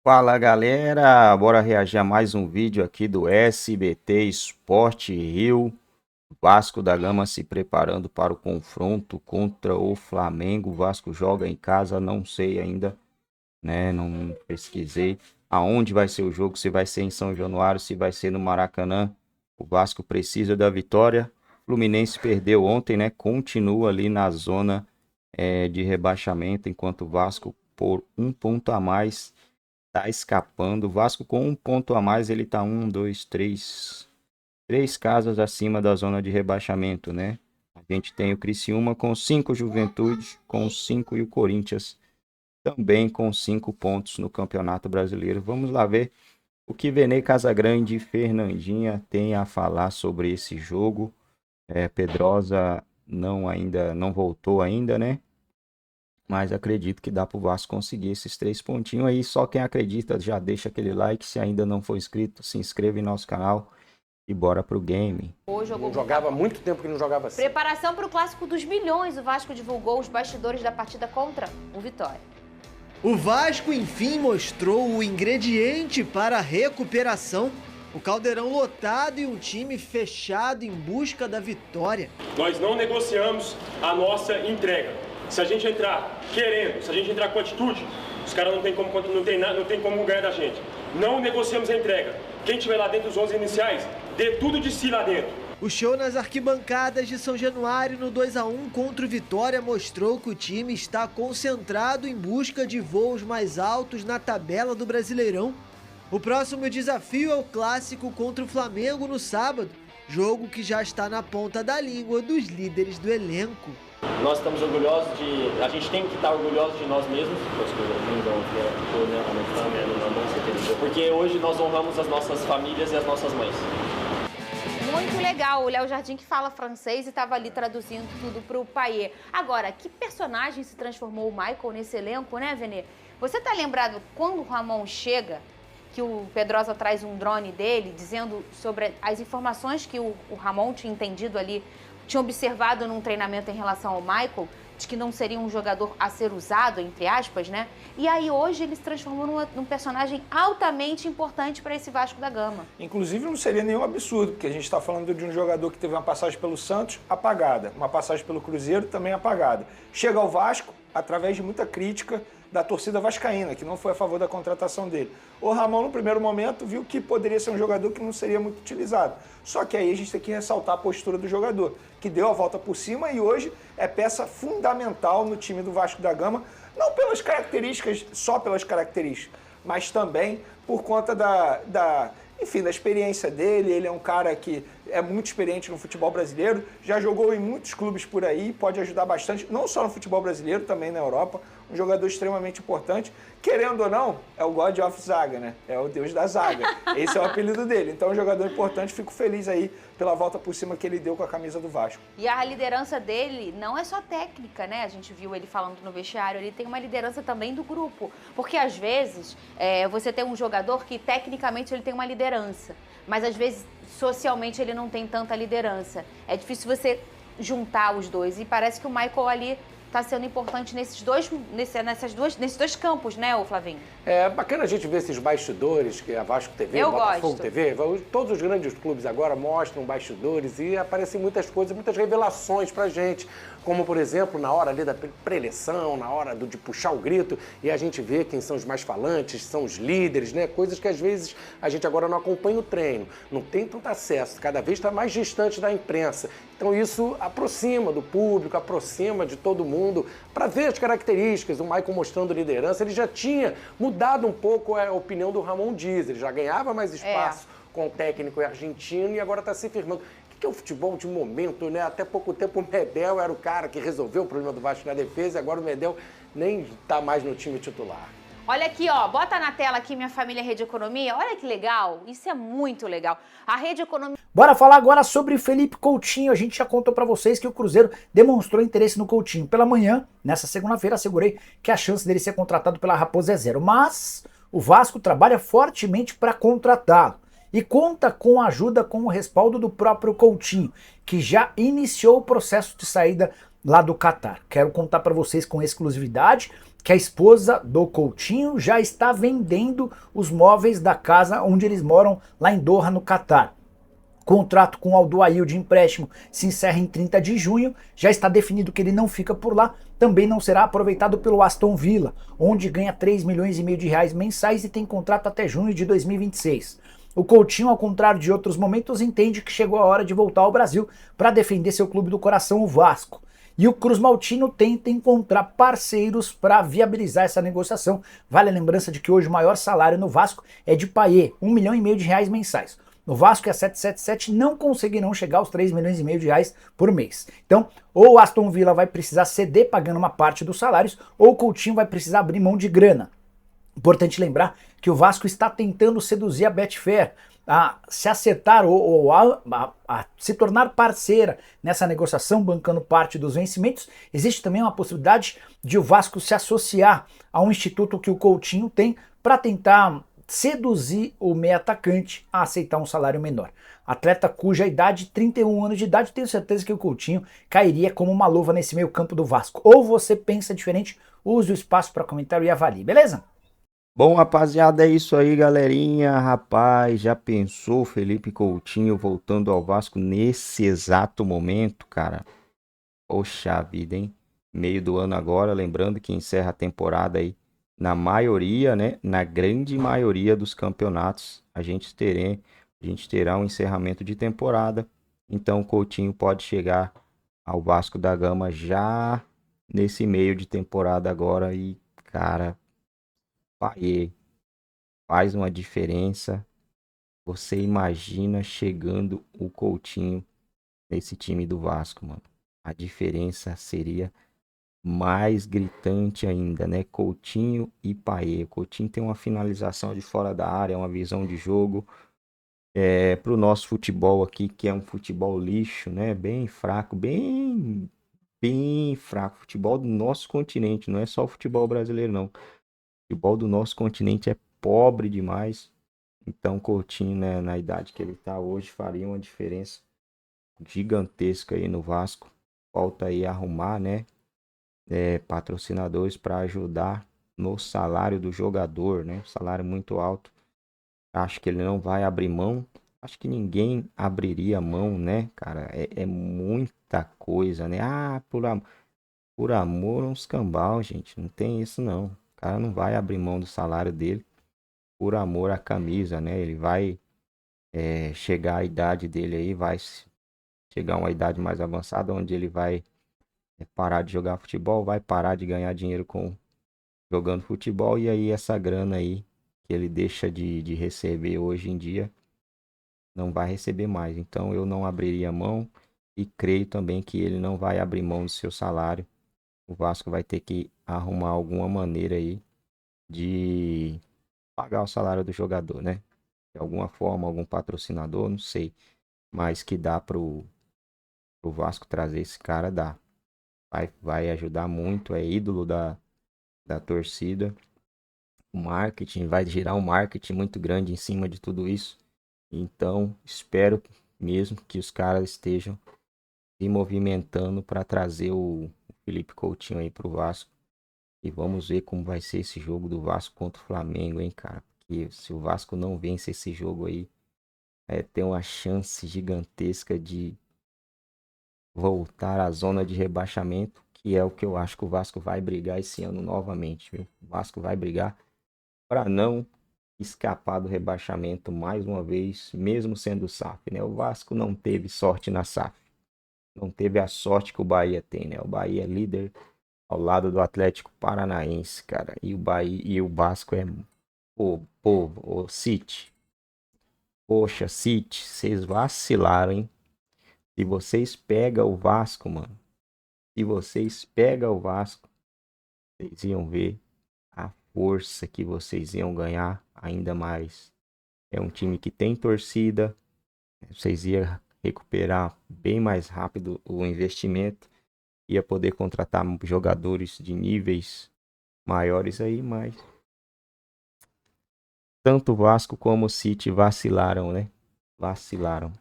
Fala galera, bora reagir a mais um vídeo aqui do SBT Esporte Rio. Vasco da Gama se preparando para o confronto contra o Flamengo. O Vasco joga em casa, não sei ainda, né? Não pesquisei aonde vai ser o jogo, se vai ser em São Januário, se vai ser no Maracanã. O Vasco precisa da vitória. Fluminense perdeu ontem, né? Continua ali na zona de rebaixamento, enquanto o Vasco por um ponto a mais tá escapando. O Vasco com um ponto a mais, ele tá um, dois, três casas acima da zona de rebaixamento, né? A gente tem o Criciúma com 5, Juventude com 5 e o Corinthians também com 5 pontos no Campeonato Brasileiro. Vamos lá ver o que Vene Casagrande e Fernandinha têm a falar sobre esse jogo. Pedrosa ainda não voltou ainda, né? Mas acredito que dá pro Vasco conseguir esses 3 pontinhos aí. Só quem acredita já deixa aquele like. Se ainda não for inscrito, se inscreva em nosso canal e bora pro game. Não jogava há muito tempo que não jogava assim. Preparação para o Clássico dos Milhões. O Vasco divulgou os bastidores da partida contra o Vitória. O Vasco, enfim, mostrou o ingrediente para a recuperação. O caldeirão lotado e um time fechado em busca da vitória. Nós não negociamos a nossa entrega. Se a gente entrar querendo, se a gente entrar com atitude, os caras não tem como ganhar da gente. Não negociamos a entrega. Quem estiver lá dentro dos 11 iniciais, dê tudo de si lá dentro. O show nas arquibancadas de São Januário no 2-1 contra o Vitória mostrou que o time está concentrado em busca de voos mais altos na tabela do Brasileirão. O próximo desafio é o clássico contra o Flamengo no sábado, jogo que já está na ponta da língua dos líderes do elenco. Nós estamos orgulhosos a gente tem que estar orgulhosos de nós mesmos, porque hoje nós honramos as nossas famílias e as nossas mães. Muito legal, o Léo Jardim que fala francês e estava ali traduzindo tudo para o Payet. Agora, que personagem se transformou o Michael nesse elenco, né, Vene? Você tá lembrado quando o Ramon chega, que o Pedrosa traz um drone dele, dizendo sobre as informações que o Ramon tinha entendido ali, tinha observado num treinamento em relação ao Michael, de que não seria um jogador a ser usado, entre aspas, né? E aí hoje ele se transformou num personagem altamente importante para esse Vasco da Gama. Inclusive não seria nenhum absurdo, porque a gente está falando de um jogador que teve uma passagem pelo Santos apagada, uma passagem pelo Cruzeiro também apagada. Chega ao Vasco através de muita crítica da torcida vascaína, que não foi a favor da contratação dele. O Ramon, no primeiro momento, viu que poderia ser um jogador que não seria muito utilizado. Só que aí a gente tem que ressaltar a postura do jogador, que deu a volta por cima e hoje é peça fundamental no time do Vasco da Gama, não pelas características, só pelas características, mas também por conta da experiência dele. Ele é um cara que é muito experiente no futebol brasileiro, já jogou em muitos clubes por aí, pode ajudar bastante, não só no futebol brasileiro, também na Europa, um jogador extremamente importante. Querendo ou não, é o God of Zaga, né? É o deus da zaga. Esse é o apelido dele. Então é um jogador importante, fico feliz aí pela volta por cima que ele deu com a camisa do Vasco. E a liderança dele não é só técnica, né? A gente viu ele falando no vestiário, ele tem uma liderança também do grupo. Porque às vezes você tem um jogador que tecnicamente ele tem uma liderança, mas às vezes socialmente ele não tem tanta liderança. É difícil você juntar os dois. E parece que o Michael ali está sendo importante nesses dois campos, né, ô Flavinho? É bacana a gente ver esses bastidores, que a Vasco TV, Eu Botafogo gosto. TV, todos os grandes clubes agora mostram bastidores e aparecem muitas coisas, muitas revelações pra gente. Como, por exemplo, na hora ali da preleção, na hora de puxar o grito, e a gente vê quem são os mais falantes, são os líderes, né? Coisas que às vezes a gente agora não acompanha o treino, não tem tanto acesso, cada vez está mais distante da imprensa. Então isso aproxima do público, aproxima de todo mundo, para ver as características. O Michael mostrando liderança, ele já tinha mudado um pouco a opinião do Ramon Dias, ele já ganhava mais espaço com o técnico argentino e agora está se firmando. Que é o futebol de momento, né? Até pouco tempo o Medel era o cara que resolveu o problema do Vasco na defesa e agora o Medel nem está mais no time titular. Olha aqui, ó, bota na tela aqui Minha Família Rede Economia. Olha que legal, isso é muito legal. A Rede Economia... Bora falar agora sobre Felipe Coutinho. A gente já contou pra vocês que o Cruzeiro demonstrou interesse no Coutinho. Pela manhã, nessa segunda-feira, assegurei que a chance dele ser contratado pela Raposa é zero. Mas o Vasco trabalha fortemente para contratá-lo. E conta com a ajuda, com o respaldo do próprio Coutinho, que já iniciou o processo de saída lá do Catar. Quero contar para vocês com exclusividade que a esposa do Coutinho já está vendendo os móveis da casa onde eles moram lá em Doha, no Catar. Contrato com o Al-Duail de empréstimo se encerra em 30 de junho, já está definido que ele não fica por lá, também não será aproveitado pelo Aston Villa, onde ganha 3 milhões e meio de reais mensais e tem contrato até junho de 2026. O Coutinho, ao contrário de outros momentos, entende que chegou a hora de voltar ao Brasil para defender seu clube do coração, o Vasco. E o Cruz Maltino tenta encontrar parceiros para viabilizar essa negociação. Vale a lembrança de que hoje o maior salário no Vasco é de Payet, 1 milhão e meio de reais mensais. No Vasco e a 777 não conseguirão chegar aos 3 milhões e meio de reais por mês. Então, ou o Aston Villa vai precisar ceder pagando uma parte dos salários, ou o Coutinho vai precisar abrir mão de grana. Importante lembrar que o Vasco está tentando seduzir a Betfair a se acertar ou a se tornar parceira nessa negociação, bancando parte dos vencimentos. Existe também uma possibilidade de o Vasco se associar a um instituto que o Coutinho tem para tentar seduzir o meio atacante a aceitar um salário menor. Atleta cuja idade, 31 anos de idade, tenho certeza que o Coutinho cairia como uma luva nesse meio campo do Vasco. Ou você pensa diferente, use o espaço para comentário e avalie, beleza? Bom, rapaziada, é isso aí, galerinha. Rapaz, já pensou Felipe Coutinho voltando ao Vasco nesse exato momento, cara? Poxa vida, hein? Meio do ano agora, lembrando que encerra a temporada aí na maioria, né? Na grande maioria dos campeonatos, a gente terá um encerramento de temporada. Então o Coutinho pode chegar ao Vasco da Gama já nesse meio de temporada agora e, cara, Payet faz uma diferença. Você imagina chegando o Coutinho nesse time do Vasco, mano. A diferença seria mais gritante ainda, né? Coutinho e Payet. Coutinho tem uma finalização de fora da área, uma visão de jogo. Pro nosso futebol aqui, que é um futebol lixo, né? Bem fraco, bem fraco. Futebol do nosso continente, não é só o futebol brasileiro, não. O futebol do nosso continente é pobre demais. Então, Coutinho, né, na idade que ele está hoje, faria uma diferença gigantesca aí no Vasco. Falta aí arrumar, né, patrocinadores para ajudar no salário do jogador, né? Salário muito alto. Acho que ele não vai abrir mão. Acho que ninguém abriria mão, né, cara? É muita coisa, né? Ah, por amor uns cambal, gente. Não tem isso, não. O cara não vai abrir mão do salário dele por amor à camisa, né? Ele vai chegar à idade dele aí, vai chegar a uma idade mais avançada, onde ele vai parar de jogar futebol, vai parar de ganhar dinheiro jogando futebol, e aí essa grana aí que ele deixa de receber hoje em dia, não vai receber mais. Então eu não abriria mão e creio também que ele não vai abrir mão do seu salário. O Vasco vai ter que arrumar alguma maneira aí de pagar o salário do jogador, né? De alguma forma, algum patrocinador, não sei. Mas que dá pro Vasco trazer esse cara, dá. Vai ajudar muito, é ídolo da torcida. O marketing, vai girar um marketing muito grande em cima de tudo isso. Então, espero mesmo que os caras estejam se movimentando para trazer o Felipe Coutinho aí pro Vasco. E vamos ver como vai ser esse jogo do Vasco contra o Flamengo, hein, cara? Porque se o Vasco não vence esse jogo aí, tem uma chance gigantesca de voltar à zona de rebaixamento, que é o que eu acho que o Vasco vai brigar esse ano novamente, viu? O Vasco vai brigar para não escapar do rebaixamento mais uma vez, mesmo sendo SAF, né? O Vasco não teve sorte na SAF. Não teve a sorte que o Bahia tem, né? O Bahia é líder ao lado do Atlético Paranaense, cara. E o Vasco é o City. Poxa, City, vocês vacilaram, hein? Se vocês pegam o Vasco, mano. Se vocês pegam o Vasco, vocês iam ver a força que vocês iam ganhar ainda mais. É um time que tem torcida. Vocês iam recuperar bem mais rápido o investimento. Ia poder contratar jogadores de níveis maiores aí, mas tanto o Vasco como o City vacilaram, né? Vacilaram.